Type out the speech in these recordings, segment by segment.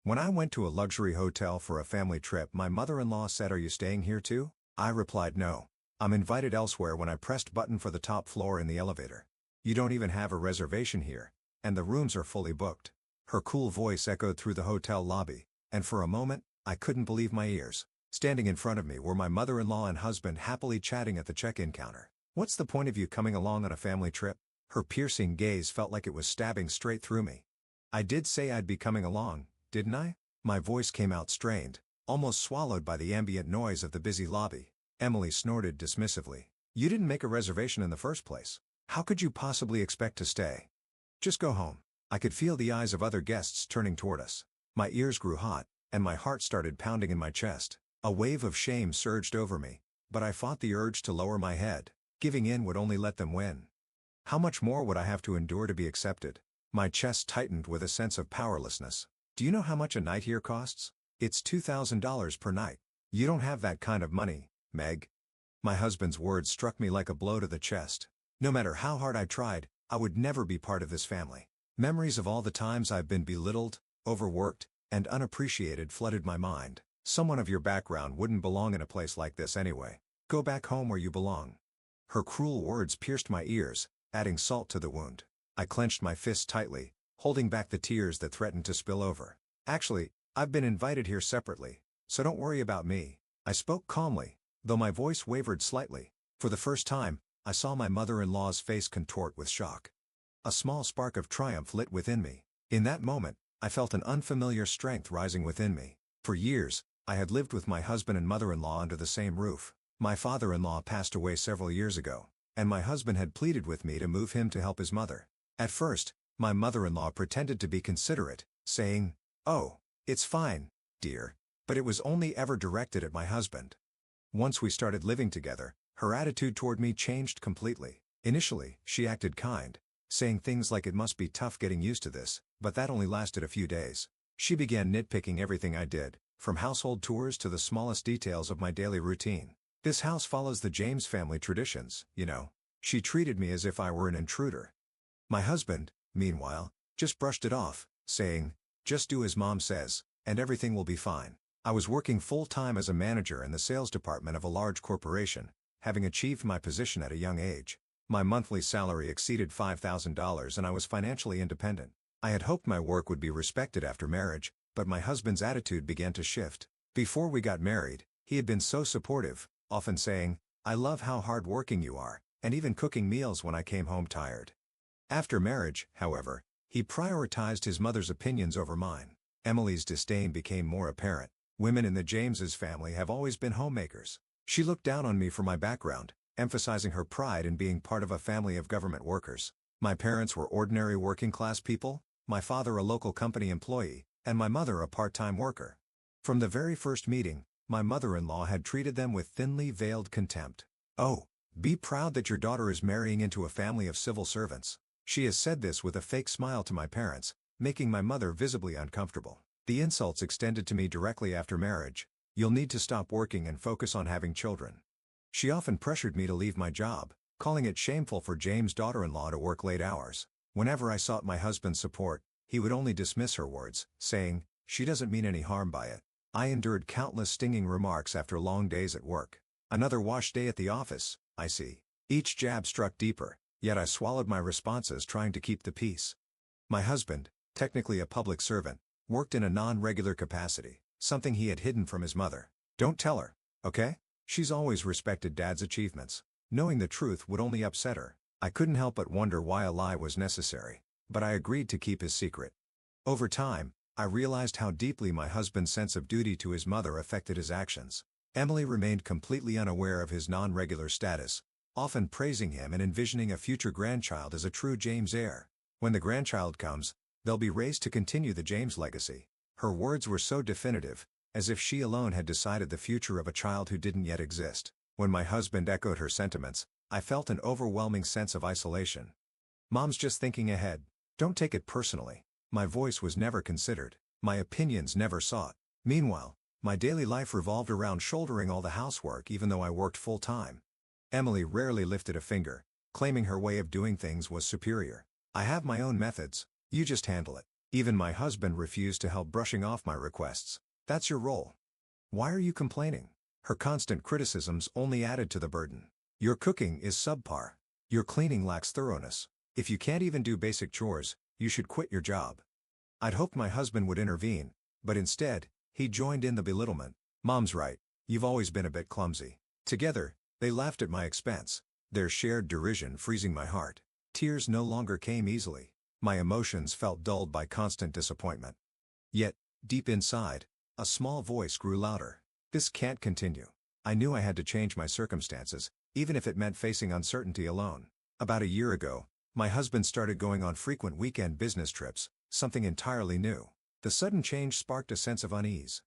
When I went to a luxury hotel for a family trip, my mother-in-law said, "Are you staying here too?" I replied, "No. I'm invited elsewhere," when I pressed button for the top floor in the elevator. "You don't even have a reservation here, and the rooms are fully booked." Her cool voice echoed through the hotel lobby, and for a moment, I couldn't believe my ears. Standing in front of me were my mother-in-law and husband happily chatting at the check-in counter. "What's the point of you coming along on a family trip?" Her piercing gaze felt like it was stabbing straight through me. "I did say I'd be coming along, didn't I?" My voice came out strained, almost swallowed by the ambient noise of the busy lobby. Emily snorted dismissively. "You didn't make a reservation in the first place. How could you possibly expect to stay? Just go home." I could feel the eyes of other guests turning toward us. My ears grew hot, and my heart started pounding in my chest. A wave of shame surged over me, but I fought the urge to lower my head. Giving in would only let them win. How much more would I have to endure to be accepted? My chest tightened with a sense of powerlessness. "Do you know how much a night here costs? It's $2,000 per night. You don't have that kind of money, Meg." My husband's words struck me like a blow to the chest. No matter how hard I tried, I would never be part of this family. Memories of all the times I've been belittled, overworked, and unappreciated flooded my mind. "Someone of your background wouldn't belong in a place like this anyway. Go back home where you belong." Her cruel words pierced my ears, adding salt to the wound. I clenched my fists tightly, holding back the tears that threatened to spill over. "Actually, I've been invited here separately, so don't worry about me." I spoke calmly, though my voice wavered slightly. For the first time, I saw my mother-in-law's face contort with shock. A small spark of triumph lit within me. In that moment, I felt an unfamiliar strength rising within me. For years, I had lived with my husband and mother-in-law under the same roof. My father-in-law passed away several years ago, and my husband had pleaded with me to move him to help his mother. At first, my mother-in-law pretended to be considerate, saying, "Oh, it's fine, dear," but it was only ever directed at my husband. Once we started living together, her attitude toward me changed completely. Initially, she acted kind, saying things like, "It must be tough getting used to this," but that only lasted a few days. She began nitpicking everything I did, from household chores to the smallest details of my daily routine. "This house follows the James family traditions, you know." She treated me as if I were an intruder. My husband, meanwhile, just brushed it off, saying, "Just do as Mom says, and everything will be fine." I was working full-time as a manager in the sales department of a large corporation, having achieved my position at a young age. My monthly salary exceeded $5,000 and I was financially independent. I had hoped my work would be respected after marriage, but my husband's attitude began to shift. Before we got married, he had been so supportive, often saying, "I love how hard-working you are," and even cooking meals when I came home tired. After marriage, however, he prioritized his mother's opinions over mine. Emily's disdain became more apparent. Women in the Jameses family have always been homemakers. She looked down on me for my background, emphasizing her pride in being part of a family of government workers. My parents were ordinary working-class people, my father a local company employee, and my mother a part-time worker. From the very first meeting, my mother-in-law had treated them with thinly veiled contempt. "Oh, be proud that your daughter is marrying into a family of civil servants." She has said this with a fake smile to my parents, making my mother visibly uncomfortable. The insults extended to me directly after marriage. "You'll need to stop working and focus on having children." She often pressured me to leave my job, calling it shameful for James' daughter-in-law to work late hours. Whenever I sought my husband's support, he would only dismiss her words, saying, "She doesn't mean any harm by it." I endured countless stinging remarks after long days at work. "Another wash day at the office, I see." Each jab struck deeper, yet I swallowed my responses, trying to keep the peace. My husband, technically a public servant, worked in a non-regular capacity, something he had hidden from his mother. "Don't tell her, okay? She's always respected Dad's achievements." Knowing the truth would only upset her. I couldn't help but wonder why a lie was necessary, but I agreed to keep his secret. Over time, I realized how deeply my husband's sense of duty to his mother affected his actions. Emily remained completely unaware of his non-regular status, often praising him and envisioning a future grandchild as a true James heir. "When the grandchild comes, they'll be raised to continue the James legacy." Her words were so definitive, as if she alone had decided the future of a child who didn't yet exist. When my husband echoed her sentiments, I felt an overwhelming sense of isolation. "Mom's just thinking ahead. Don't take it personally." My voice was never considered. My opinions never sought. Meanwhile, my daily life revolved around shouldering all the housework even though I worked full-time. Emily rarely lifted a finger, claiming her way of doing things was superior. "I have my own methods, you just handle it." Even my husband refused to help brushing off my requests. That's your role. Why are you complaining? Her constant criticisms only added to the burden. Your cooking is subpar. Your cleaning lacks thoroughness. If you can't even do basic chores, you should quit your job. I'd hoped my husband would intervene, but instead, he joined in the belittlement. Mom's right. You've always been a bit clumsy. Together, they laughed at my expense, their shared derision freezing my heart. Tears no longer came easily. My emotions felt dulled by constant disappointment. Yet, deep inside, a small voice grew louder. This can't continue. I knew I had to change my circumstances, even if it meant facing uncertainty alone. About a year ago, my husband started going on frequent weekend business trips, something entirely new. The sudden change sparked a sense of unease.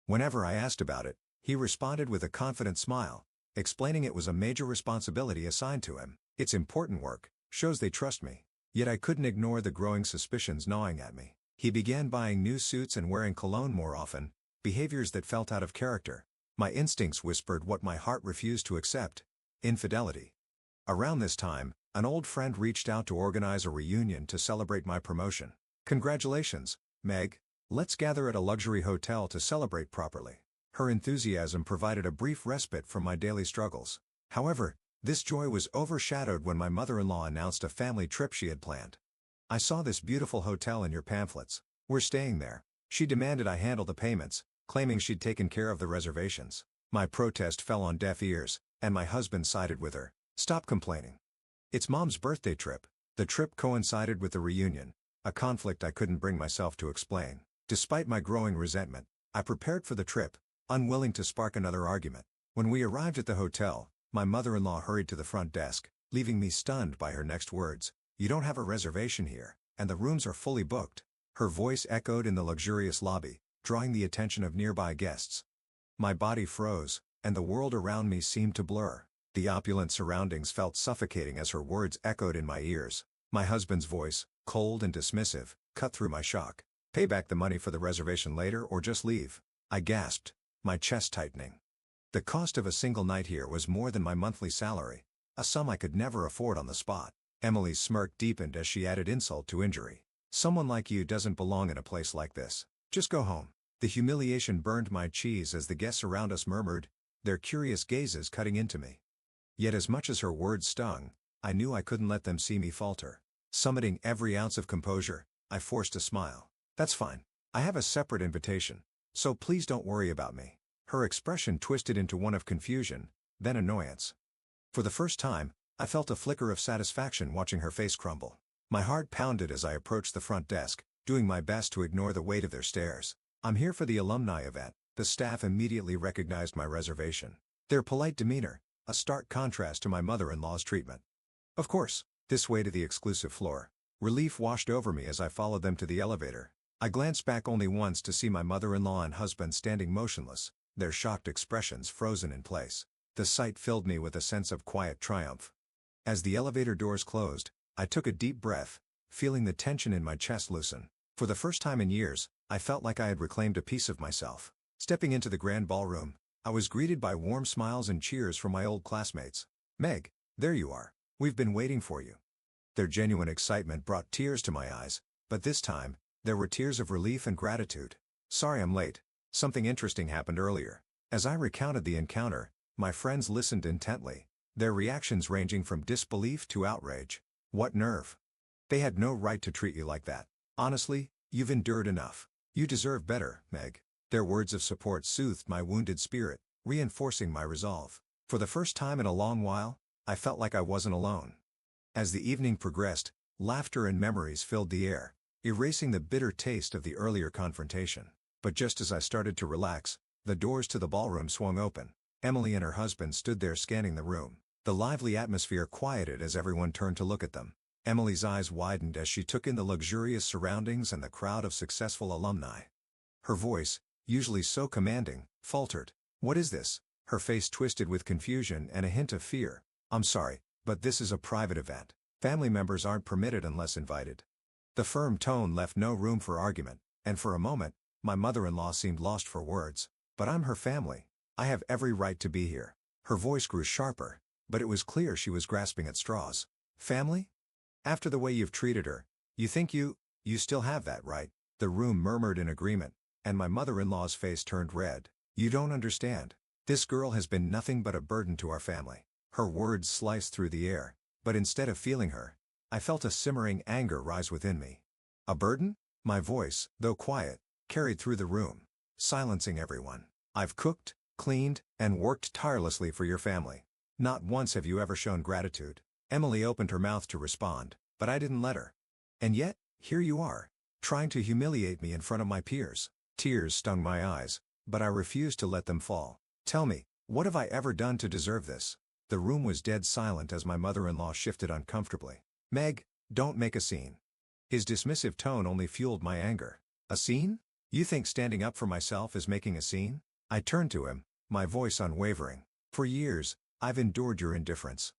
Whenever I asked about it, he responded with a confident smile, explaining it was a major responsibility assigned to him. It's important work, shows they trust me. Yet I couldn't ignore the growing suspicions gnawing at me. He began buying new suits and wearing cologne more often, behaviors that felt out of character. My instincts whispered what my heart refused to accept: infidelity. Around this time, an old friend reached out to organize a reunion to celebrate my promotion. Congratulations, Meg. Let's gather at a luxury hotel to celebrate properly. Her enthusiasm provided a brief respite from my daily struggles. However, this joy was overshadowed when my mother-in-law announced a family trip she had planned. I saw this beautiful hotel in your pamphlets. We're staying there. She demanded I handle the payments, claiming she'd taken care of the reservations. My protest fell on deaf ears, and my husband sided with her. Stop complaining. It's Mom's birthday trip. The trip coincided with the reunion, a conflict I couldn't bring myself to explain. Despite my growing resentment, I prepared for the trip, unwilling to spark another argument. When we arrived at the hotel, my mother-in-law hurried to the front desk, leaving me stunned by her next words. You don't have a reservation here, and the rooms are fully booked. Her voice echoed in the luxurious lobby, drawing the attention of nearby guests. My body froze, and the world around me seemed to blur. The opulent surroundings felt suffocating as her words echoed in my ears. My husband's voice, cold and dismissive, cut through my shock. Pay back the money for the reservation later or just leave. I gasped, my chest tightening. The cost of a single night here was more than my monthly salary, a sum I could never afford on the spot. Emily's smirk deepened as she added insult to injury. Someone like you doesn't belong in a place like this. Just go home. The humiliation burned my cheese as the guests around us murmured, their curious gazes cutting into me. Yet as much as her words stung, I knew I couldn't let them see me falter. Summoning every ounce of composure, I forced a smile. That's fine. I have a separate invitation, so please don't worry about me. Her expression twisted into one of confusion, then annoyance. For the first time, I felt a flicker of satisfaction watching her face crumble. My heart pounded as I approached the front desk, doing my best to ignore the weight of their stares. I'm here for the alumni event. The staff immediately recognized my reservation. Their polite demeanor, a stark contrast to my mother-in-law's treatment. Of course, this way to the exclusive floor. Relief washed over me as I followed them to the elevator. I glanced back only once to see my mother-in-law and husband standing motionless, their shocked expressions frozen in place. The sight filled me with a sense of quiet triumph. As the elevator doors closed, I took a deep breath, feeling the tension in my chest loosen. For the first time in years, I felt like I had reclaimed a piece of myself. Stepping into the grand ballroom, I was greeted by warm smiles and cheers from my old classmates. Meg, there you are. We've been waiting for you. Their genuine excitement brought tears to my eyes, but this time, there were tears of relief and gratitude. Sorry I'm late. Something interesting happened earlier. As I recounted the encounter, my friends listened intently, their reactions ranging from disbelief to outrage. What nerve! They had no right to treat you like that. Honestly, you've endured enough. You deserve better, Meg. Their words of support soothed my wounded spirit, reinforcing my resolve. For the first time in a long while, I felt like I wasn't alone. As the evening progressed, laughter and memories filled the air, erasing the bitter taste of the earlier confrontation. But just as I started to relax, the doors to the ballroom swung open. Emily and her husband stood there scanning the room. The lively atmosphere quieted as everyone turned to look at them. Emily's eyes widened as she took in the luxurious surroundings and the crowd of successful alumni. Her voice, usually so commanding, faltered. What is this? Her face twisted with confusion and a hint of fear. I'm sorry, but this is a private event. Family members aren't permitted unless invited. The firm tone left no room for argument, and for a moment, my mother-in-law seemed lost for words. But I'm her family. I have every right to be here. Her voice grew sharper, but it was clear she was grasping at straws. Family? After the way you've treated her, you think you still have that right? The room murmured in agreement, and my mother-in-law's face turned red. You don't understand. This girl has been nothing but a burden to our family. Her words sliced through the air, but instead of feeling her, I felt a simmering anger rise within me. A burden? My voice, though quiet, carried through the room, silencing everyone. I've cooked, cleaned, and worked tirelessly for your family. Not once have you ever shown gratitude. Emily opened her mouth to respond, but I didn't let her. And yet, here you are, trying to humiliate me in front of my peers. Tears stung my eyes, but I refused to let them fall. Tell me, what have I ever done to deserve this? The room was dead silent as my mother-in-law shifted uncomfortably. Meg, don't make a scene. His dismissive tone only fueled my anger. A scene? You think standing up for myself is making a scene? I turned to him, my voice unwavering. For years, I've endured your indifference.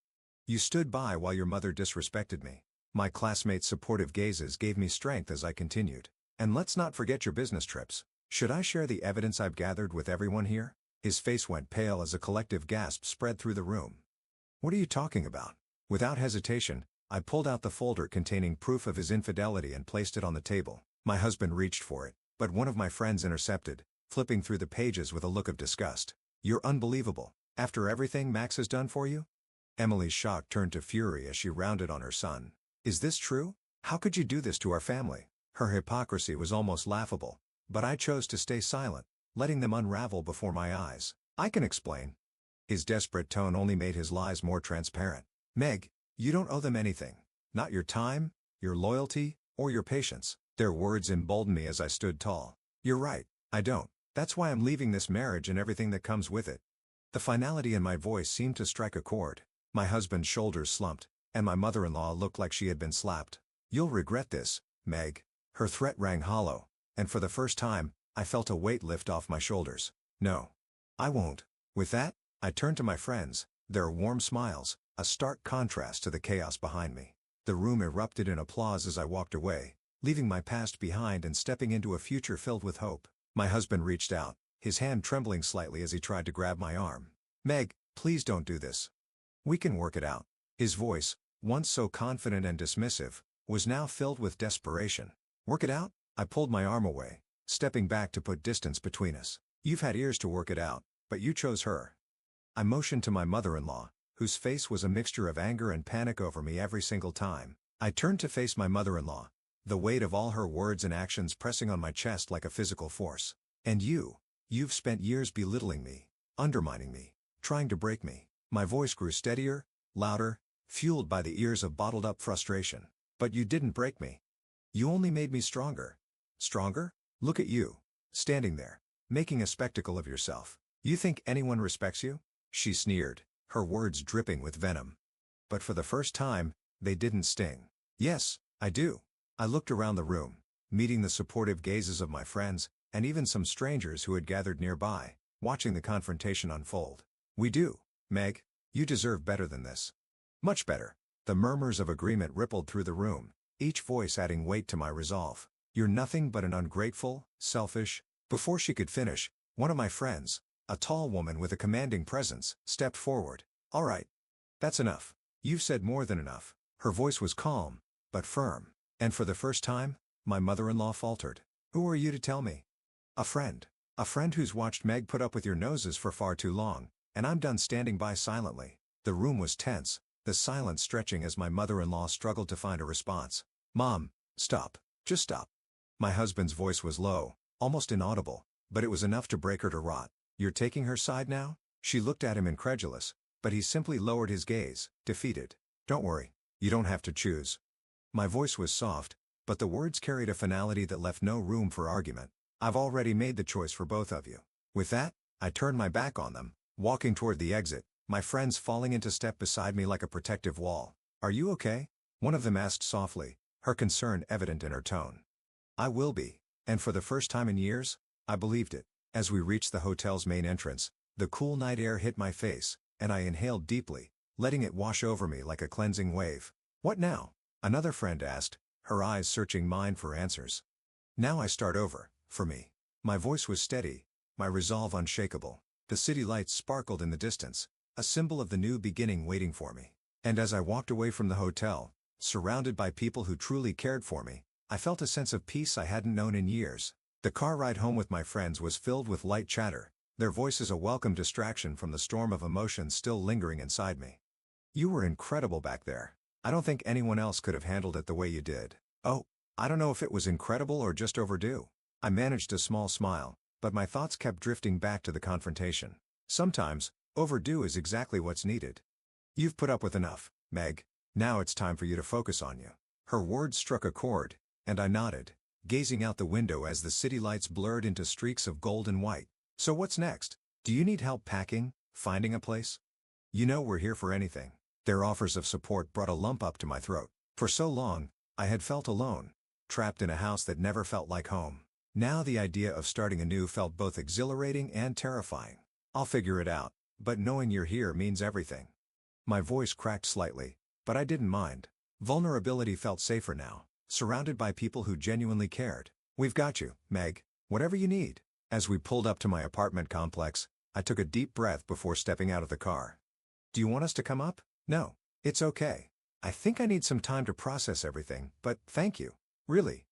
You stood by while your mother disrespected me. My classmates' supportive gazes gave me strength as I continued. And let's not forget your business trips. Should I share the evidence I've gathered with everyone here? His face went pale as a collective gasp spread through the room. What are you talking about? Without hesitation, I pulled out the folder containing proof of his infidelity and placed it on the table. My husband reached for it, but one of my friends intercepted, flipping through the pages with a look of disgust. You're unbelievable. After everything Max has done for you? Emily's shock turned to fury as she rounded on her son. Is this true? How could you do this to our family? Her hypocrisy was almost laughable, but I chose to stay silent, letting them unravel before my eyes. I can explain. His desperate tone only made his lies more transparent. Meg, you don't owe them anything. Not your time, your loyalty, or your patience. Their words emboldened me as I stood tall. You're right, I don't. That's why I'm leaving this marriage and everything that comes with it. The finality in my voice seemed to strike a chord. My husband's shoulders slumped, and my mother-in-law looked like she had been slapped. You'll regret this, Meg. Her threat rang hollow, and for the first time, I felt a weight lift off my shoulders. No. I won't. With that, I turned to my friends, their warm smiles, a stark contrast to the chaos behind me. The room erupted in applause as I walked away, leaving my past behind and stepping into a future filled with hope. My husband reached out, his hand trembling slightly as he tried to grab my arm. Meg, please don't do this. We can work it out. His voice, once so confident and dismissive, was now filled with desperation. Work it out? I pulled my arm away, stepping back to put distance between us. You've had years to work it out, but you chose her. I motioned to my mother-in-law, whose face was a mixture of anger and panic over me every single time. I turned to face my mother-in-law, the weight of all her words and actions pressing on my chest like a physical force. And you've spent years belittling me, undermining me, trying to break me. My voice grew steadier, louder, fueled by the ears of bottled-up frustration. But you didn't break me. You only made me stronger. Stronger? Look at you, standing there, making a spectacle of yourself. You think anyone respects you? She sneered, her words dripping with venom. But for the first time, they didn't sting. Yes, I do. I looked around the room, meeting the supportive gazes of my friends, and even some strangers who had gathered nearby, watching the confrontation unfold. We do, Meg. You deserve better than this. Much better. The murmurs of agreement rippled through the room, each voice adding weight to my resolve. You're nothing but an ungrateful, selfish. Before she could finish, one of my friends, a tall woman with a commanding presence, stepped forward. All right. That's enough. You've said more than enough. Her voice was calm, but firm. And for the first time, my mother-in-law faltered. Who are you to tell me? A friend. A friend who's watched Meg put up with your noses for far too long, and I'm done standing by silently. The room was tense, the silence stretching as my mother-in-law struggled to find a response. Mom, stop. Just stop. My husband's voice was low, almost inaudible, but it was enough to break her to rot. You're taking her side now? She looked at him incredulous, but he simply lowered his gaze, defeated. Don't worry, you don't have to choose. My voice was soft, but the words carried a finality that left no room for argument. I've already made the choice for both of you. With that, I turned my back on them, walking toward the exit, my friends falling into step beside me like a protective wall. Are you okay? One of them asked softly, her concern evident in her tone. I will be, and for the first time in years, I believed it. As we reached the hotel's main entrance, the cool night air hit my face, and I inhaled deeply, letting it wash over me like a cleansing wave. What now? Another friend asked, her eyes searching mine for answers. Now I start over, for me. My voice was steady, my resolve unshakable. The city lights sparkled in the distance, a symbol of the new beginning waiting for me. And as I walked away from the hotel, surrounded by people who truly cared for me, I felt a sense of peace I hadn't known in years. The car ride home with my friends was filled with light chatter, their voices a welcome distraction from the storm of emotions still lingering inside me. You were incredible back there. I don't think anyone else could have handled it the way you did. Oh, I don't know if it was incredible or just overdue. I managed a small smile, but my thoughts kept drifting back to the confrontation. Sometimes, overdue is exactly what's needed. You've put up with enough, Meg. Now it's time for you to focus on you. Her words struck a chord, and I nodded, gazing out the window as the city lights blurred into streaks of gold and white. So what's next? Do you need help packing, finding a place? You know we're here for anything. Their offers of support brought a lump up to my throat. For so long, I had felt alone, trapped in a house that never felt like home. Now the idea of starting anew felt both exhilarating and terrifying. I'll figure it out, but knowing you're here means everything. My voice cracked slightly, but I didn't mind. Vulnerability felt safer now, surrounded by people who genuinely cared. We've got you, Meg, whatever you need. As we pulled up to my apartment complex, I took a deep breath before stepping out of the car. Do you want us to come up? No, it's okay. I think I need some time to process everything, but thank you. Really.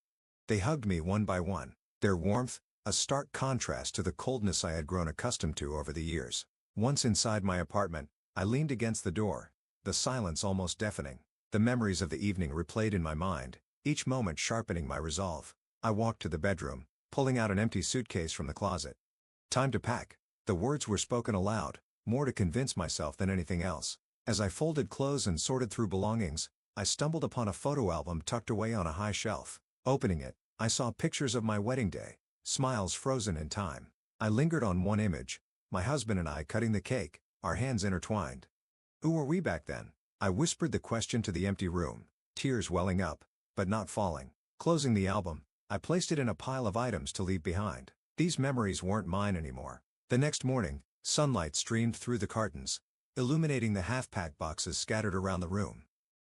They hugged me one by one, their warmth, a stark contrast to the coldness I had grown accustomed to over the years. Once inside my apartment, I leaned against the door, the silence almost deafening. The memories of the evening replayed in my mind, each moment sharpening my resolve. I walked to the bedroom, pulling out an empty suitcase from the closet. Time to pack. The words were spoken aloud, more to convince myself than anything else. As I folded clothes and sorted through belongings, I stumbled upon a photo album tucked away on a high shelf. Opening it, I saw pictures of my wedding day, smiles frozen in time. I lingered on one image, my husband and I cutting the cake, our hands intertwined. Who were we back then? I whispered the question to the empty room, tears welling up, but not falling. Closing the album, I placed it in a pile of items to leave behind. These memories weren't mine anymore. The next morning, sunlight streamed through the curtains, illuminating the half-packed boxes scattered around the room.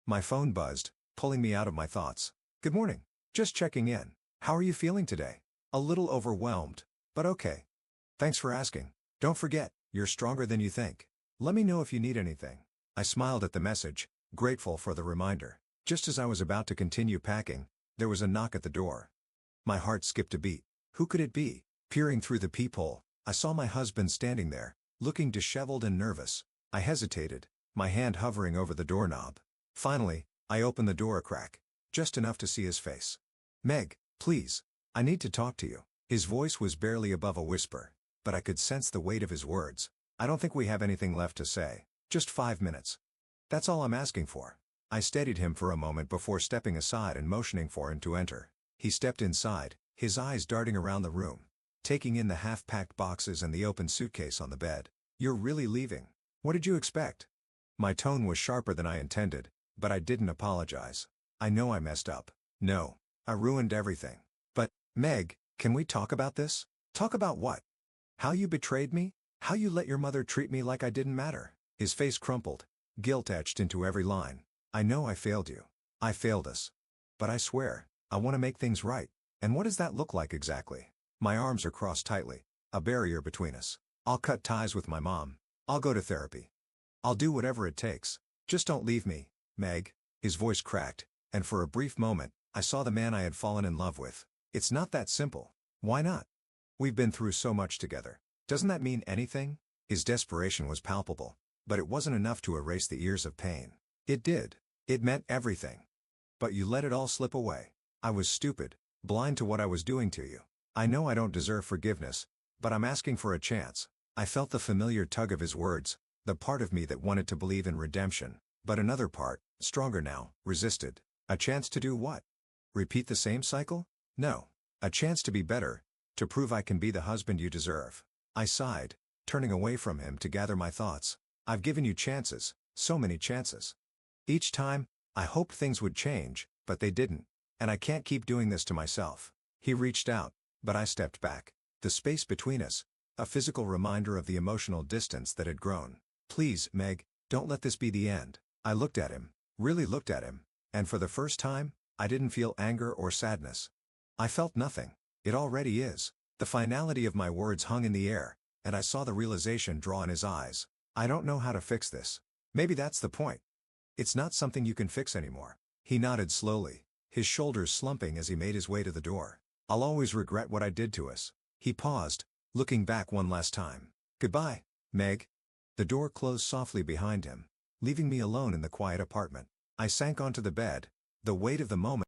My phone buzzed, pulling me out of my thoughts. Good morning. Just checking in. How are you feeling today? A little overwhelmed, but okay. Thanks for asking. Don't forget, you're stronger than you think. Let me know if you need anything. I smiled at the message, grateful for the reminder. Just as I was about to continue packing, there was a knock at the door. My heart skipped a beat. Who could it be? Peering through the peephole, I saw my husband standing there, looking disheveled and nervous. I hesitated, my hand hovering over the doorknob. Finally, I opened the door a crack, just enough to see his face. Meg, please, I need to talk to you. His voice was barely above a whisper, but I could sense the weight of his words. I don't think we have anything left to say. Just 5 minutes. That's all I'm asking for. I steadied him for a moment before stepping aside and motioning for him to enter. He stepped inside, his eyes darting around the room, taking in the half-packed boxes and the open suitcase on the bed. You're really leaving? What did you expect? My tone was sharper than I intended, but I didn't apologize. I know I messed up. No, I ruined everything. But, Meg, can we talk about this? Talk about what? How you betrayed me? How you let your mother treat me like I didn't matter? His face crumpled, guilt etched into every line. I know I failed you. I failed us. But I swear, I want to make things right. And what does that look like exactly? My arms are crossed tightly, a barrier between us. I'll cut ties with my mom. I'll go to therapy. I'll do whatever it takes. Just don't leave me, Meg. His voice cracked, and for a brief moment, I saw the man I had fallen in love with. It's not that simple. Why not? We've been through so much together. Doesn't that mean anything? His desperation was palpable, but it wasn't enough to erase the years of pain. It did. It meant everything. But you let it all slip away. I was stupid, blind to what I was doing to you. I know I don't deserve forgiveness, but I'm asking for a chance. I felt the familiar tug of his words, the part of me that wanted to believe in redemption, but another part, stronger now, resisted. A chance to do what? Repeat the same cycle? No. A chance to be better, to prove I can be the husband you deserve. I sighed, turning away from him to gather my thoughts. I've given you chances, so many chances. Each time, I hoped things would change, but they didn't, and I can't keep doing this to myself. He reached out, but I stepped back. The space between us, a physical reminder of the emotional distance that had grown. Please, Meg, don't let this be the end. I looked at him, really looked at him, and for the first time, I didn't feel anger or sadness. I felt nothing. It already is. The finality of my words hung in the air, and I saw the realization draw in his eyes. I don't know how to fix this. Maybe that's the point. It's not something you can fix anymore. He nodded slowly, his shoulders slumping as he made his way to the door. I'll always regret what I did to us. He paused, looking back one last time. Goodbye, Meg. The door closed softly behind him, leaving me alone in the quiet apartment. I sank onto the bed, the weight of the moment